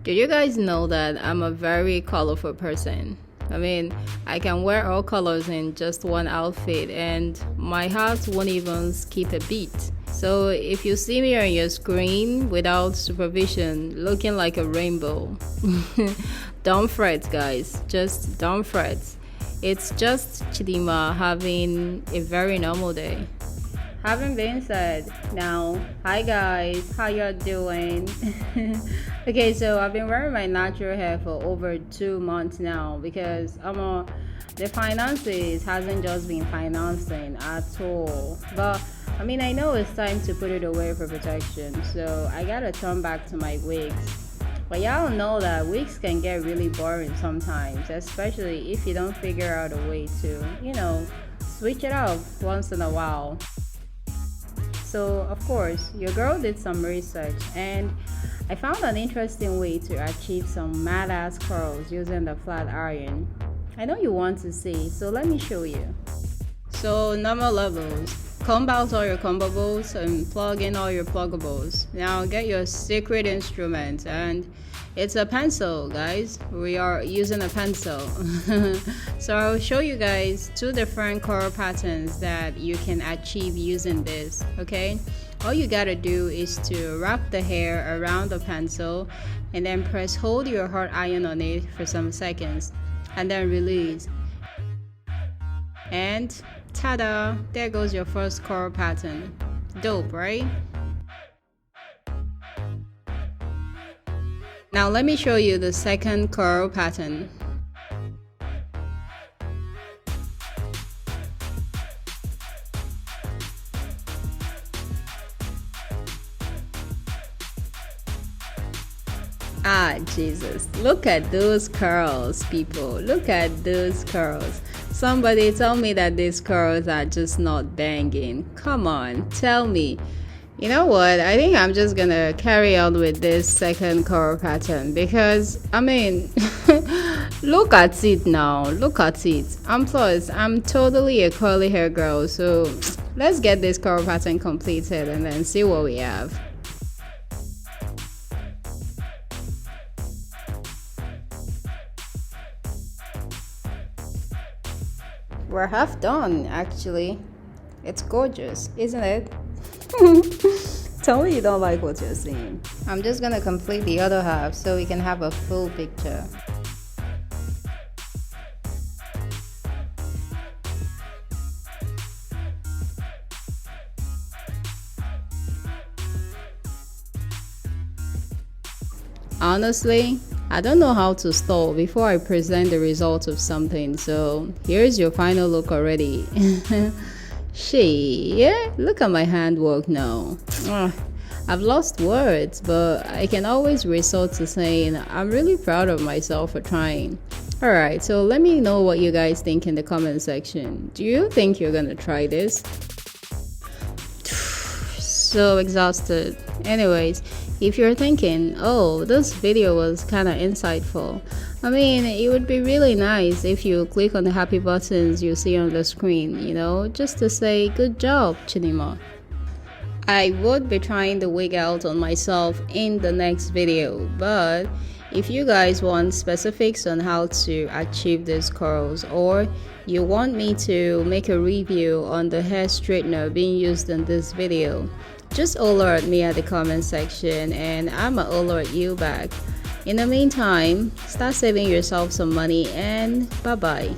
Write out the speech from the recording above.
Did you guys know that I'm a very colorful person? I mean, I can wear all colors in just one outfit and my heart won't even skip a beat. So if you see me on your screen without supervision looking like a rainbow, don't fret guys, just don't fret. It's just Chidima having a very normal day. Having been said, now, hi guys, how y'all doing? Okay, so I've been wearing my natural hair for over 2 months now because the finances hasn't just been financing at all. But I mean, I know it's time to put it away for protection, so I gotta turn back to my wigs. But y'all know that wigs can get really boring sometimes, especially if you don't figure out a way to, switch it up once in a while. So of course, your girl did some research and I found an interesting way to achieve some mad ass curls using the flat iron. I know you want to see, so let me show you. So normal levels, comb out all your combables and plug in all your pluggables. Now get your secret instrument, and it's a pencil guys. We are using a pencil. So I'll show you guys 2 different curl patterns that you can achieve using this. Okay, all you gotta do is to wrap the hair around the pencil and then hold your hot iron on it for some seconds and then release, and ta-da, there goes your first curl pattern. Dope, right? Now let me show you the second curl pattern. Ah, Jesus, look at those curls, people. Look at those curls. Somebody tell me that these curls are just not banging. Come on, tell me. You know what? I think I'm just gonna carry on with this second curl pattern because, I mean, look at it now. Look at it. I'm totally a curly hair girl. So let's get this curl pattern completed and then see what we have. We're half done, actually. It's gorgeous, isn't it? Tell me you don't like what you're seeing. I'm just gonna complete the other half so we can have a full picture. Honestly, I don't know how to stall before I present the results of something, so here's your final look already. Yeah, look at my handwork now. I've lost words, but I can always resort to saying I'm really proud of myself for trying. Alright, so let me know what you guys think in the comment section. Do you think you're gonna try this? So exhausted. Anyways, if you're thinking, oh, this video was kinda insightful, I mean, it would be really nice if you click on the happy buttons you see on the screen, just to say good job, Chinima. I would be trying the wig out on myself in the next video, but if you guys want specifics on how to achieve these curls, or you want me to make a review on the hair straightener being used in this video, just holler at me at the comment section and I'ma holler at you back. In the meantime, start saving yourself some money and bye bye.